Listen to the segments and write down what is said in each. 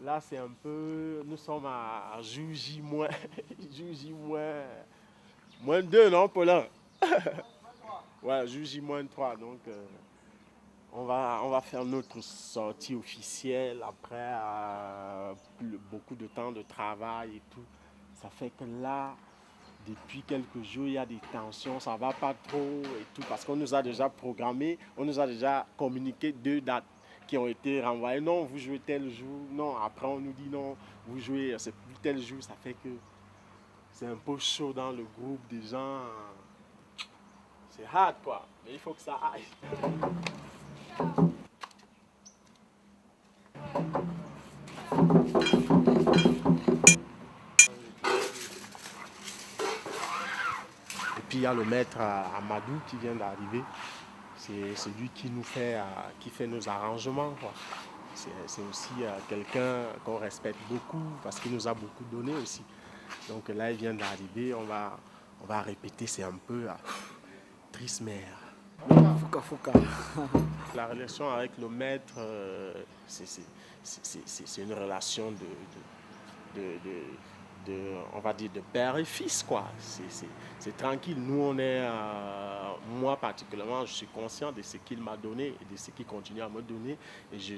Là, c'est un peu... Nous sommes à jour J moins... jour J moins 2, non, Paulin? Ouais, jour J moins 3. Donc, on va faire notre sortie officielle après beaucoup de temps de travail et tout. Ça fait que là, depuis quelques jours, il y a des tensions, ça va pas trop et tout, parce qu'on nous a déjà programmé, on nous a déjà communiqué 2 dates qui ont été renvoyées. Non, vous jouez tel jour. Non, après on nous dit non, vous jouez, c'est plus tel jour. Ça fait que c'est un peu chaud dans le groupe des gens. C'est hard quoi, mais il faut que ça aille. Et puis il y a le maître Amadou qui vient d'arriver. C'est celui qui fait nos arrangements, quoi. C'est aussi quelqu'un qu'on respecte beaucoup parce qu'il nous a beaucoup donné aussi. Donc là, il vient d'arriver, on va répéter, c'est un peu triste, mais Fouca, fouca. la relation avec le maître, c'est une relation on va dire, de père et fils, quoi. C'est tranquille. Nous, moi particulièrement, je suis conscient de ce qu'il m'a donné et de ce qu'il continue à me donner. Et je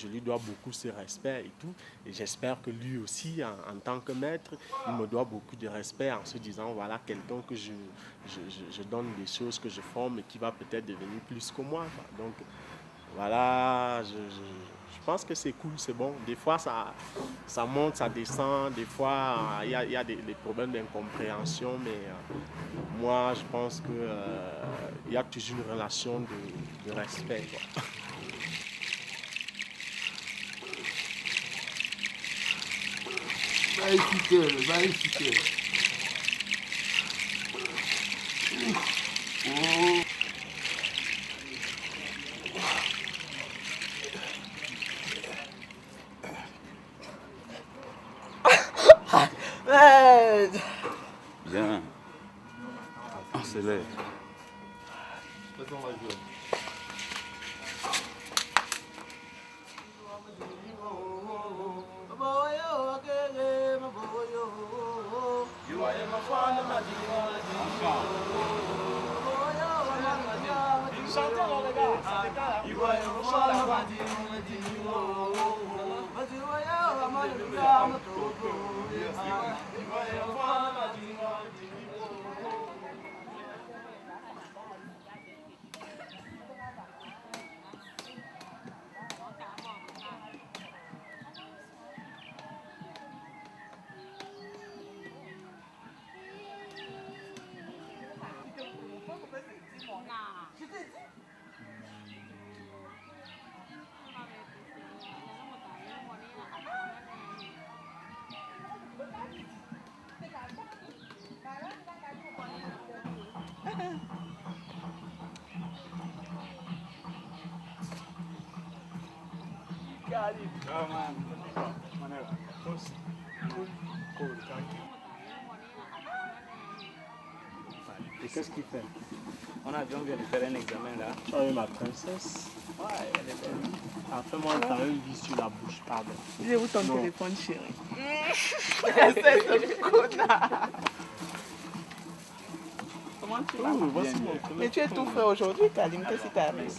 lui dois beaucoup ce respect et tout. Et j'espère que lui aussi, en tant que maître, il me doit beaucoup de respect en se disant, voilà, quelqu'un que je donne des choses, que je forme et qui va peut-être devenir plus que moi, quoi. Donc, voilà, je pense que c'est cool, c'est bon. Des fois, ça monte, ça descend. Des fois, il y a des problèmes d'incompréhension. Mais moi, je pense qu'il y a toujours une relation de respect, quoi. Magnifique, magnifique. Oh. Bien. Accélère. Et qu'est-ce qu'il fait? On vient de faire un examen là. Tu as eu ma princesse. Ouais, elle est belle. Après, moi, t'as un vis sur la bouche, pardon. J'ai où ton Non. téléphone, chérie? C'est ce connard. Comment tu vas? Oh, voici mon Mais tu es tout frais aujourd'hui, Kalim. Qu'est-ce qui t'arrive?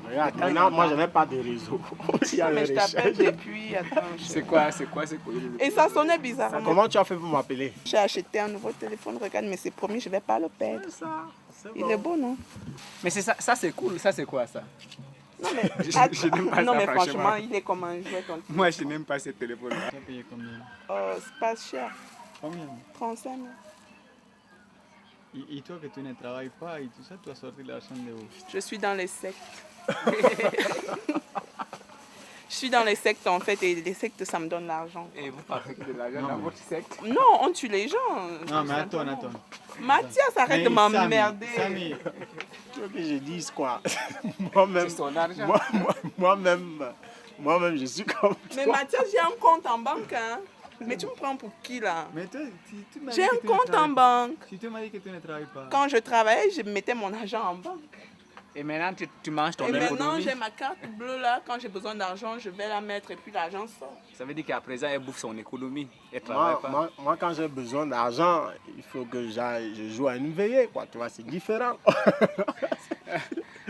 Regarde, maintenant, moi, je n'ai pas de réseau. Il y a Mais les je t'appelle recherches. depuis. Attends. C'est quoi? Et ça sonnait bizarrement. Comment tu as fait pour m'appeler? J'ai acheté un nouveau téléphone. Regarde, mais c'est promis, je ne vais pas le perdre. C'est ça. C'est Il bon. est beau, non? Mais c'est ça c'est cool. Ça c'est quoi ça? Non, mais, Je n'aime pas non, ça, mais franchement. franchement, il est comme un jouet. Ton... Moi je n'aime pas ce téléphone là. Tu as payé combien? C'est pas cher. Combien? 35 000. Et toi que tu ne travailles pas et tout ça, tu as sorti l'argent de où? Je suis dans les sectes. Je suis dans les sectes en fait et les sectes ça me donne l'argent. Et vous parlez de l'argent dans votre secte? Non, on tue les gens. Non mais attends. Mathias, arrête de m'emmerder. Samy, Tu veux que je dise quoi? Moi-même, c'est son argent. moi-même, je suis comme Mais toi. Mathias, j'ai un compte en banque. Hein. Mais tu me prends pour qui là? Mais toi, tu m'as dit J'ai que un tu ne compte en travailles pas. banque. Si tu m'as dit que tu ne travailles pas. Quand je travaillais, je mettais mon argent en banque. Et maintenant, tu manges ton Et maintenant, économie. j'ai ma carte bleue là. Quand j'ai besoin d'argent, je vais la mettre et puis l'argent sort. Ça veut dire qu'à présent, elle bouffe son économie. Elle travaille pas. Moi, quand j'ai besoin d'argent, il faut que je joue à une veillée, quoi. Tu vois, c'est différent.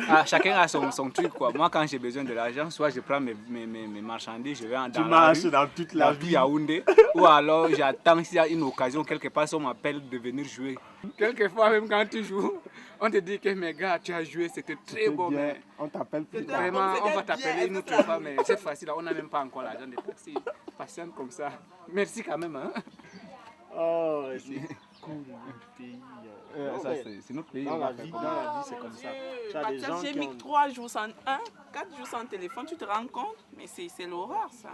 Ah, chacun a son truc, quoi. Moi, quand j'ai besoin de l'argent, soit je prends mes marchandises, je vais dans Tu la marches rue, dans toute la dans tout vie. Yaoundé, ou alors j'attends s'il y a une occasion, quelque part, si on m'appelle de venir jouer. Quelquefois, même quand tu joues, on te dit que mes gars, tu as joué, c'était très beau, Bien, mais on t'appelle plus tard. vraiment, on va C'était t'appeler bien, une autre c'était fois, mais cette fois-ci, là, on n'a même pas encore l'argent de taxi. Patiente comme ça. Merci quand même, hein. Oh, c'est cool, le pays. Non, Ça, mais c'est notre pays. dans on la va vie, faire dans la vie, c'est comme ça. Tu as des Mathias, gens j'ai qui mis ont... 3 jours sans 4 jours sans téléphone, tu te rends compte? Mais c'est l'horreur ça.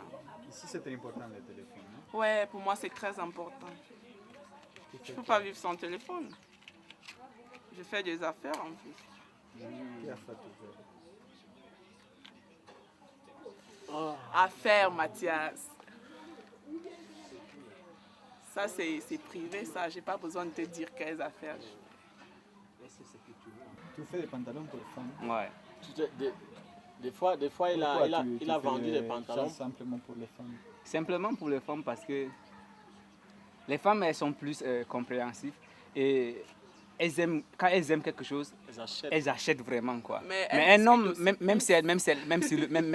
Ici, c'est très important le téléphone. Hein? Ouais, pour moi c'est très important. Je ne peux pas vivre sans téléphone. Je fais des affaires en plus. Qui a fait tout ça? Affaires, Mathias. Ça c'est privé, ça. J'ai pas besoin de te dire quelles affaires. Tu fais des pantalons pour les femmes. Ouais. Des fois, il Pourquoi a tu vendu fais des pantalons. ça simplement pour les femmes. Simplement pour les femmes parce que les femmes, elles sont plus compréhensives et elles aiment, quand elles aiment quelque chose, Ils achètent. elles achètent vraiment, quoi. Mais Mais elles un homme, discutent même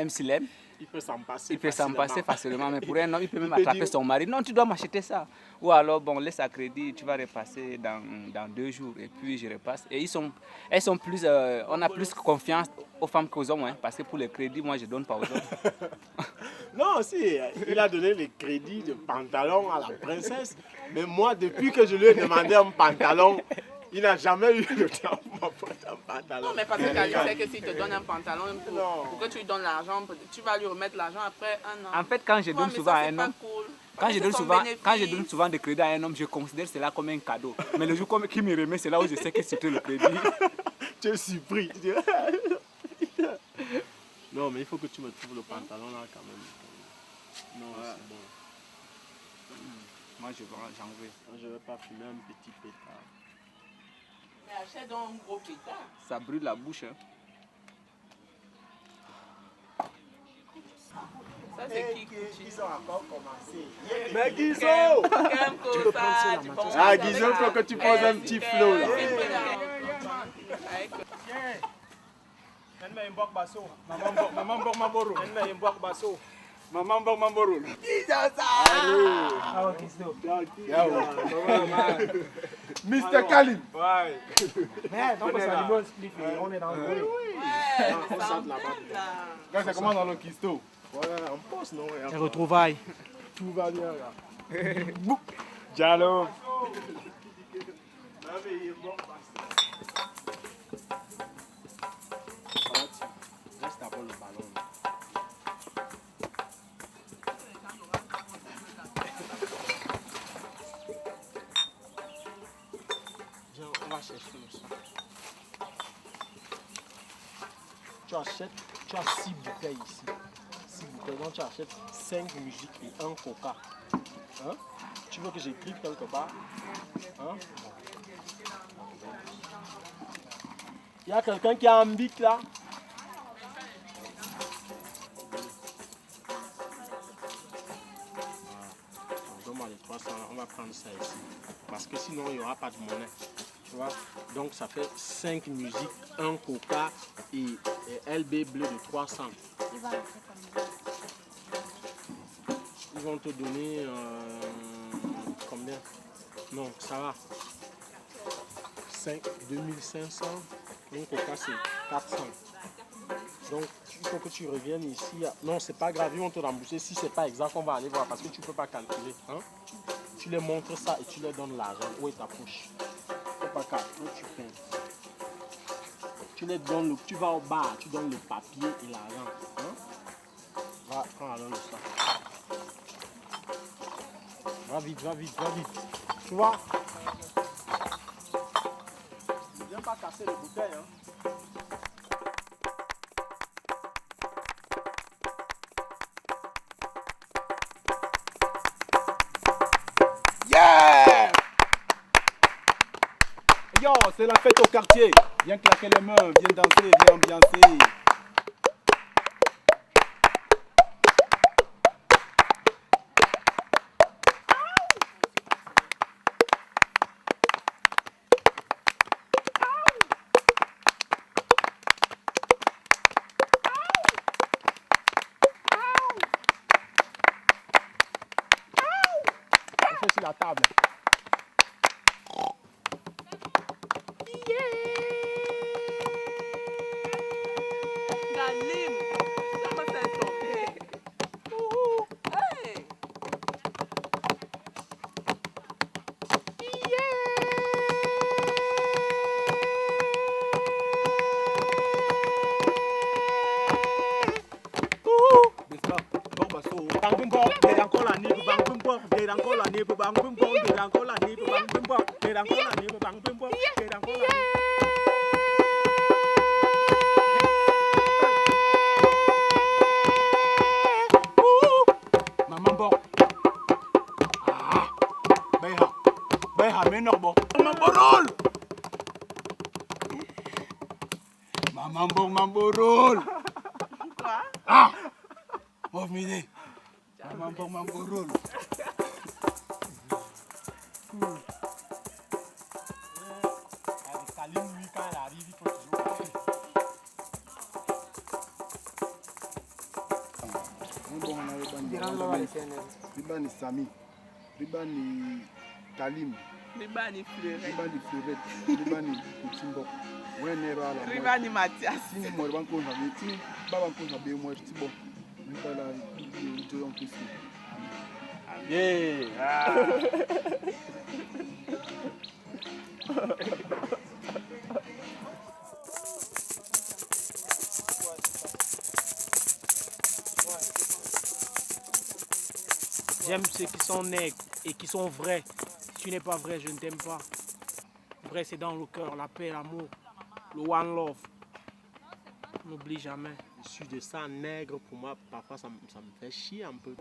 s'il aime, Il peut s'en passer. il peut s'en passer facilement. Mais pour un homme, il peut même peut attraper dire- son mari. Non, tu dois m'acheter ça. Ou alors, bon, laisse à crédit, tu vas repasser dans 2 jours. Et puis, je repasse. Et elles sont plus, on a plus confiance aux femmes qu'aux hommes. Hein, parce que pour le crédit, moi, je ne donne pas aux hommes. Non, si, il a donné les crédits de pantalon à la princesse. Mais moi, depuis que je lui ai demandé un pantalon, il n'a jamais eu le temps pour m'apporter un pantalon. Non, mais parce que Kali sait que s'il te donne un pantalon Non. pour que tu lui donnes l'argent, tu vas lui remettre l'argent après 1 an. En fait, quand je Ouais, donne mais souvent ça, à c'est un pas homme, cool. quand C'est je donne son souvent bénéfice. de crédit à un homme, je considère cela comme un cadeau. Mais le jour qu'il me remet, c'est là où je sais que c'était le crédit. Tu es surpris. Non, mais il faut que tu me trouves le pantalon là quand même. Non, c'est bon. Moi, j'en veux. Je ne vais pas fumer un petit pétard. Mais achète donc un gros pétard. Ça brûle la bouche. Hein. Ça, c'est qui Gucci? Ils ont encore commencé. Mais Guizot! Guizot! Tu peux prendre Ah, Guizot, il faut que tu poses un petit flow là. Mr. Kalim. On est dans le bruit. On sort là-bas. Quand ça commence dans le Kisto. Voilà, on pose, non? Les retrouvailles. Tout va bien là. Diallo. Reste d'abord le ballon. Viens, on va chercher le son. Tu as 6 bouteilles ici. 6 bouteilles, donc tu achètes 5 musiques et 1 coca. Hein? Tu veux que j'écrive quelque part? Hein? Il y a quelqu'un qui a un bic là? Donne-moi les 300, on va prendre ça ici. Parce que sinon, il n'y aura pas de monnaie. Tu vois? Donc, ça fait 5 musiques, 1 coca et LB bleu de 300. Ils vont te donner combien? Non, ça va. 2500. Un coca, c'est 400. Donc, il faut que tu reviennes ici. Non, c'est pas grave, ils vont te rembourser. Si c'est pas exact, on va aller voir parce que tu peux pas calculer. Hein? Tu les montres ça et tu leur donnes l'argent. Où est ta poche? Faut pas calculer, tu payes. Tu les donnes tu vas au bar, tu donnes le papier et l'argent. Hein? Va, prends alors le sac. Va vite, va vite, va vite. Tu vois? Ne viens pas casser les bouteilles. Hein? Yo, c'est la fête au quartier. Viens claquer les mains, viens danser, viens ambiancer. On fait sur la table. Galim, ça me fait tomber. Hey. Maman bon. Ah. Beha, mais non bon. Maman borol. Maman borol. Quoi? Ah. Mauve midi. Maman borol. Salim, lui, quand elle arrive, il faut toujours. Riba ni Sami. Riba ni Kalim. Riba ni Fleuret. Riba ni Fleuret. Riba ni Kuchimbo. Wenero ala. Riba ni Mathias. Sini mo ban ko na be tini baba ko na be mo ti bo. Riba la to yon kisi. Yeah. J'aime ceux qui sont nègres et qui sont vrais. Si tu n'es pas vrai, je ne t'aime pas. Vrai, c'est dans le cœur, la paix, l'amour, le one love. N'oublie jamais. Je suis de ça, nègre, pour moi, parfois ça me fait chier un peu.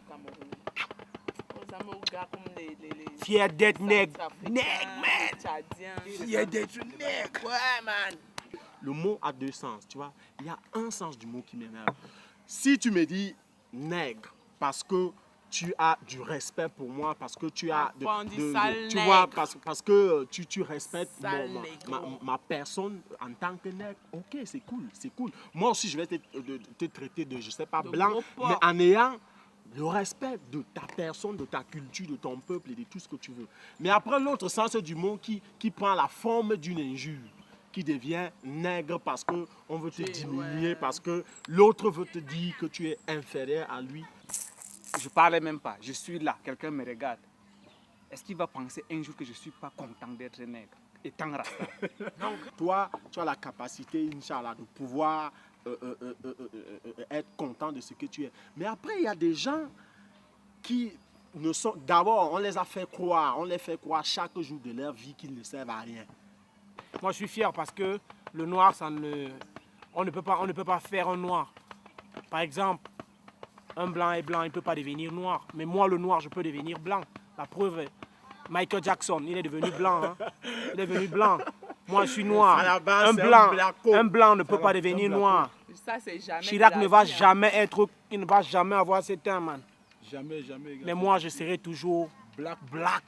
Aux amis, aux gars comme les Fier d'être nègre. Centrafricains, Nègre, man. les Tchadiens. Fier d'être nègre. Ouais, man. Le mot a deux sens, tu vois. Il y a un sens du mot qui m'énerve. Si tu me dis nègre, parce que tu as du respect pour moi, parce que tu as On dit sale tu nègre. vois, parce que tu respectes Sale nègre. ma personne en tant que nègre, ok, c'est cool. Moi aussi, je vais te traiter de, je sais pas, De blanc, gros porc. mais en ayant le respect de ta personne, de ta culture, de ton peuple et de tout ce que tu veux. Mais après, l'autre sens du mot qui prend la forme d'une injure, qui devient nègre parce qu'on veut te diminuer, ouais. parce que l'autre veut te dire que tu es inférieur à lui. Je parlais même pas. Je suis là. Quelqu'un me regarde. Est-ce qu'il va penser un jour que je ne suis pas content d'être nègre étant rasta? Donc, toi, tu as la capacité, Inch'Allah, de pouvoir être content de ce que tu es. Mais après, il y a des gens qui ne sont... D'abord, on les fait croire chaque jour de leur vie qu'ils ne servent à rien. Moi, je suis fier parce que le noir, on ne peut pas faire un noir. Par exemple, un blanc est blanc, il ne peut pas devenir noir. Mais moi, le noir, je peux devenir blanc. La preuve, Michael Jackson, il est devenu blanc. Hein. Il est devenu blanc. Moi, je suis noir. À la base, Un c'est blanc, un un blanc ne peut pas devenir noir. Ça, c'est jamais. Chirac de ne la va vie, hein. jamais être, il ne va jamais avoir cet teint, man. Jamais. Mais moi, je serai toujours black.